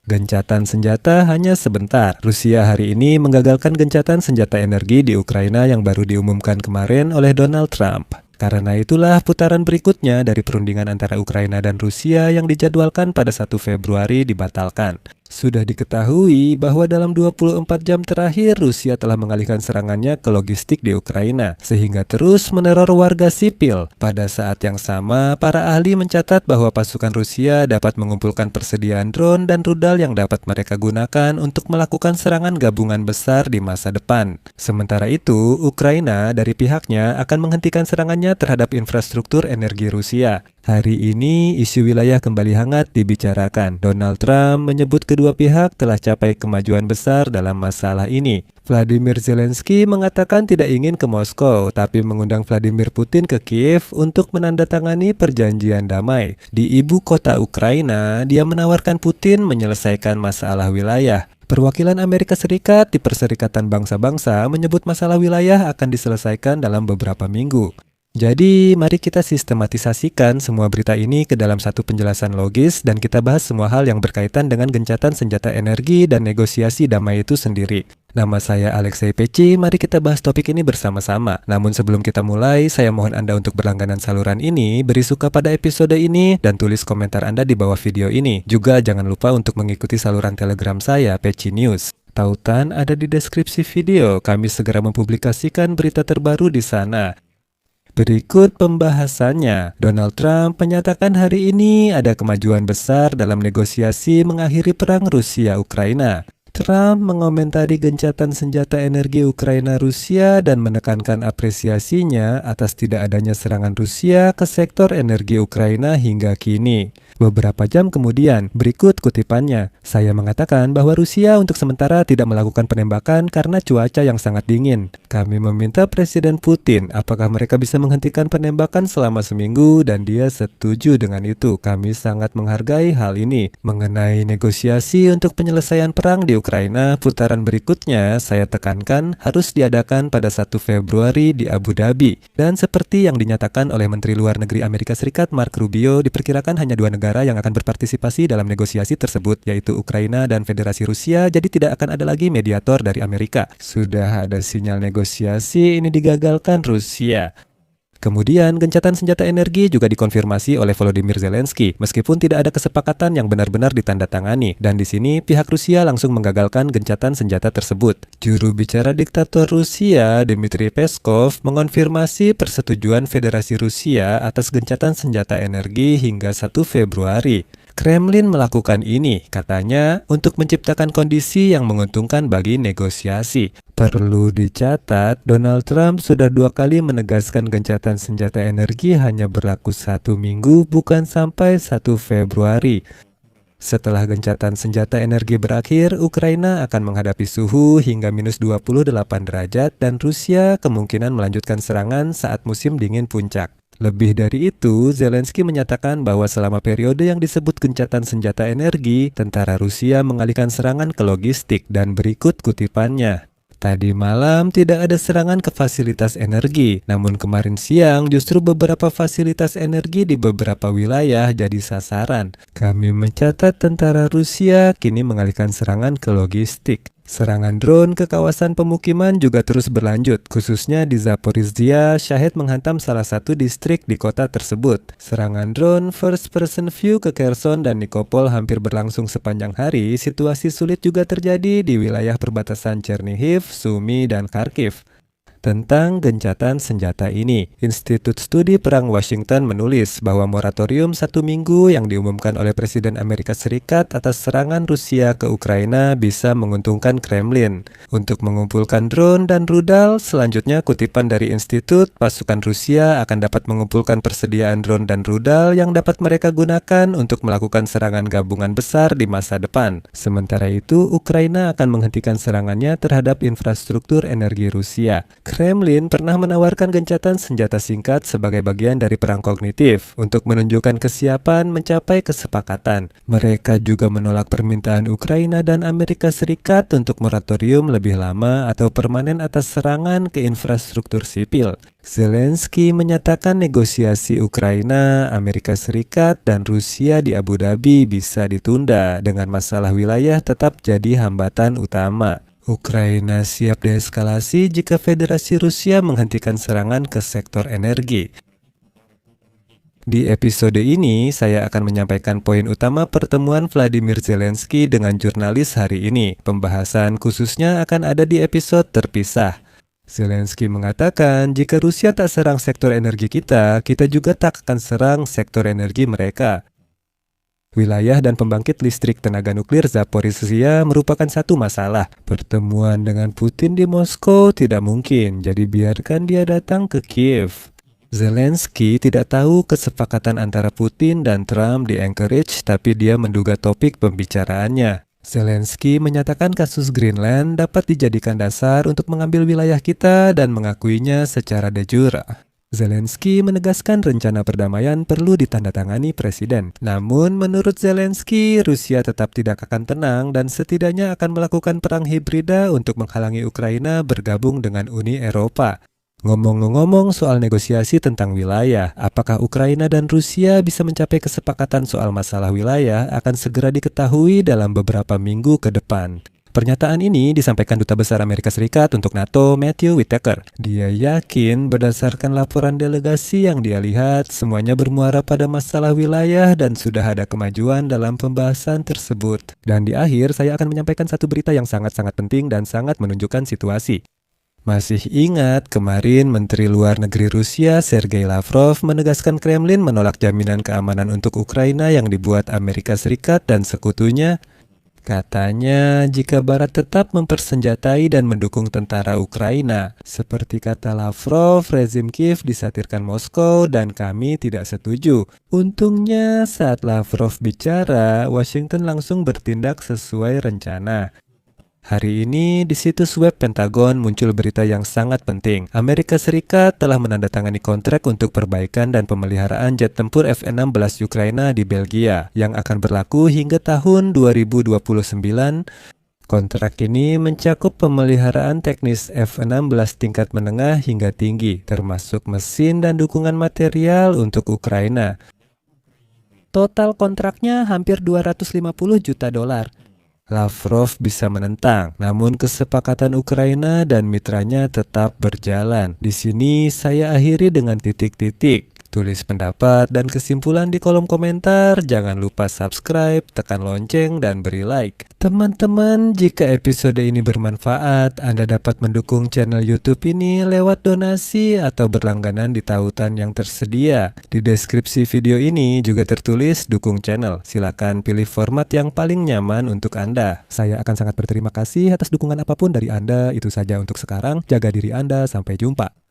Gencatan senjata hanya sebentar. Rusia hari ini menggagalkan gencatan senjata energi di Ukraina yang baru diumumkan kemarin oleh Donald Trump. Karena itulah putaran berikutnya dari perundingan antara Ukraina dan Rusia yang dijadwalkan pada 1 Februari dibatalkan. Sudah diketahui bahwa dalam 24 jam terakhir Rusia telah mengalihkan serangannya ke logistik di Ukraina, sehingga terus meneror warga sipil. Pada saat yang sama, para ahli mencatat bahwa pasukan Rusia dapat mengumpulkan persediaan drone dan rudal yang dapat mereka gunakan untuk melakukan serangan gabungan besar di masa depan. Sementara itu, Ukraina dari pihaknya akan menghentikan serangannya terhadap infrastruktur energi Rusia. Hari ini, isu wilayah kembali hangat dibicarakan. Donald Trump menyebut kedua pihak telah capai kemajuan besar dalam masalah ini. Vladimir Zelensky mengatakan tidak ingin ke Moskow, tapi mengundang Vladimir Putin ke Kiev untuk menandatangani perjanjian damai. Di ibu kota Ukraina, dia menawarkan Putin menyelesaikan masalah wilayah. Perwakilan Amerika Serikat di Perserikatan Bangsa-Bangsa menyebut masalah wilayah akan diselesaikan dalam beberapa minggu. Jadi, mari kita sistematisasikan semua berita ini ke dalam satu penjelasan logis dan kita bahas semua hal yang berkaitan dengan gencatan senjata energi dan negosiasi damai itu sendiri. Nama saya Alexei Peci, mari kita bahas topik ini bersama-sama. Namun sebelum kita mulai, saya mohon Anda untuk berlangganan saluran ini, beri suka pada episode ini, dan tulis komentar Anda di bawah video ini. Juga jangan lupa untuk mengikuti saluran Telegram saya, Peci News. Tautan ada di deskripsi video, kami segera mempublikasikan berita terbaru di sana. Berikut pembahasannya. Donald Trump menyatakan hari ini ada kemajuan besar dalam negosiasi mengakhiri perang Rusia-Ukraina. Trump mengomentari gencatan senjata energi Ukraina-Rusia dan menekankan apresiasinya atas tidak adanya serangan Rusia ke sektor energi Ukraina hingga kini. Beberapa jam kemudian, berikut kutipannya, saya mengatakan bahwa Rusia untuk sementara tidak melakukan penembakan karena cuaca yang sangat dingin. Kami meminta Presiden Putin apakah mereka bisa menghentikan penembakan selama seminggu dan dia setuju dengan itu. Kami sangat menghargai hal ini. Mengenai negosiasi untuk penyelesaian perang di Ukraina, putaran berikutnya saya tekankan harus diadakan pada 1 Februari di Abu Dhabi. Dan seperti yang dinyatakan oleh Menteri Luar Negeri Amerika Serikat Mark Rubio, diperkirakan hanya dua negara yang akan berpartisipasi dalam negosiasi tersebut, yaitu Ukraina dan Federasi Rusia, jadi tidak akan ada lagi mediator dari Amerika. Sudah ada sinyal negosiasi ini digagalkan Rusia. Kemudian, gencatan senjata energi juga dikonfirmasi oleh Volodymyr Zelensky, meskipun tidak ada kesepakatan yang benar-benar ditandatangani. Dan di sini, pihak Rusia langsung menggagalkan gencatan senjata tersebut. Juru bicara diktator Rusia, Dmitry Peskov, mengonfirmasi persetujuan Federasi Rusia atas gencatan senjata energi hingga 1 Februari. Kremlin melakukan ini, katanya, untuk menciptakan kondisi yang menguntungkan bagi negosiasi. Perlu dicatat, Donald Trump sudah 2 kali menegaskan gencatan senjata energi hanya berlaku 1 minggu, bukan sampai 1 Februari. Setelah gencatan senjata energi berakhir, Ukraina akan menghadapi suhu hingga minus 28 derajat dan Rusia kemungkinan melanjutkan serangan saat musim dingin puncak. Lebih dari itu, Zelensky menyatakan bahwa selama periode yang disebut gencatan senjata energi, tentara Rusia mengalihkan serangan ke logistik dan berikut kutipannya. Tadi malam tidak ada serangan ke fasilitas energi, namun kemarin siang justru beberapa fasilitas energi di beberapa wilayah jadi sasaran. Kami mencatat tentara Rusia kini mengalihkan serangan ke logistik. Serangan drone ke kawasan pemukiman juga terus berlanjut, khususnya di Zaporizhia. Shahed menghantam salah satu distrik di kota tersebut. Serangan drone first person view ke Kherson dan Nikopol hampir berlangsung sepanjang hari. Situasi sulit juga terjadi di wilayah perbatasan Chernihiv, Sumy, dan Kharkiv. Tentang gencatan senjata ini, Institut Studi Perang Washington menulis bahwa moratorium 1 minggu yang diumumkan oleh Presiden Amerika Serikat atas serangan Rusia ke Ukraina bisa menguntungkan Kremlin. Untuk mengumpulkan drone dan rudal, selanjutnya kutipan dari institut, pasukan Rusia akan dapat mengumpulkan persediaan drone dan rudal yang dapat mereka gunakan untuk melakukan serangan gabungan besar di masa depan. Sementara itu, Ukraina akan menghentikan serangannya terhadap infrastruktur energi Rusia. Kremlin pernah menawarkan gencatan senjata singkat sebagai bagian dari perang kognitif untuk menunjukkan kesiapan mencapai kesepakatan. Mereka juga menolak permintaan Ukraina dan Amerika Serikat untuk moratorium lebih lama atau permanen atas serangan ke infrastruktur sipil. Zelensky menyatakan negosiasi Ukraina, Amerika Serikat, dan Rusia di Abu Dhabi bisa ditunda dengan masalah wilayah tetap jadi hambatan utama. Ukraina siap deeskalasi jika Federasi Rusia menghentikan serangan ke sektor energi. Di episode ini, saya akan menyampaikan poin utama pertemuan Vladimir Zelensky dengan jurnalis hari ini. Pembahasan khususnya akan ada di episode terpisah. Zelensky mengatakan, jika Rusia tak serang sektor energi kita juga tak akan serang sektor energi mereka. Wilayah dan pembangkit listrik tenaga nuklir Zaporizhzhia merupakan satu masalah. Pertemuan dengan Putin di Moskow tidak mungkin, jadi biarkan dia datang ke Kiev. Zelensky tidak tahu kesepakatan antara Putin dan Trump di Anchorage, tapi dia menduga topik pembicaraannya. Zelensky menyatakan kasus Greenland dapat dijadikan dasar untuk mengambil wilayah kita dan mengakuinya secara de jure. Zelensky menegaskan rencana perdamaian perlu ditandatangani presiden. Namun menurut Zelensky, Rusia tetap tidak akan tenang dan setidaknya akan melakukan perang hibrida untuk menghalangi Ukraina bergabung dengan Uni Eropa. Ngomong-ngomong soal negosiasi tentang wilayah, apakah Ukraina dan Rusia bisa mencapai kesepakatan soal masalah wilayah akan segera diketahui dalam beberapa minggu ke depan. Pernyataan ini disampaikan Duta Besar Amerika Serikat untuk NATO, Matthew Whitaker. Dia yakin berdasarkan laporan delegasi yang dia lihat, semuanya bermuara pada masalah wilayah dan sudah ada kemajuan dalam pembahasan tersebut. Dan di akhir, saya akan menyampaikan satu berita yang sangat-sangat penting dan sangat menunjukkan situasi. Masih ingat kemarin Menteri Luar Negeri Rusia Sergei Lavrov menegaskan Kremlin menolak jaminan keamanan untuk Ukraina yang dibuat Amerika Serikat dan sekutunya? Katanya, jika Barat tetap mempersenjatai dan mendukung tentara Ukraina, seperti kata Lavrov, rezim Kiev disatirkan Moskow dan kami tidak setuju. Untungnya saat Lavrov bicara, Washington langsung bertindak sesuai rencana. Hari ini di situs web Pentagon muncul berita yang sangat penting. Amerika Serikat telah menandatangani kontrak untuk perbaikan dan pemeliharaan jet tempur F-16 Ukraina di Belgia yang akan berlaku hingga tahun 2029. Kontrak ini mencakup pemeliharaan teknis F-16 tingkat menengah hingga tinggi, termasuk mesin dan dukungan material untuk Ukraina. Total kontraknya hampir 250 juta dolar. Lavrov bisa menentang, namun kesepakatan Ukraina dan mitranya tetap berjalan. Di sini saya akhiri dengan titik-titik. Tulis pendapat dan kesimpulan di kolom komentar. Jangan lupa subscribe, tekan lonceng, dan beri like. Teman-teman, jika episode ini bermanfaat, Anda dapat mendukung channel YouTube ini lewat donasi atau berlangganan di tautan yang tersedia. Di deskripsi video ini juga tertulis dukung channel. Silakan pilih format yang paling nyaman untuk Anda. Saya akan sangat berterima kasih atas dukungan apapun dari Anda. Itu saja untuk sekarang. Jaga diri Anda. Sampai jumpa.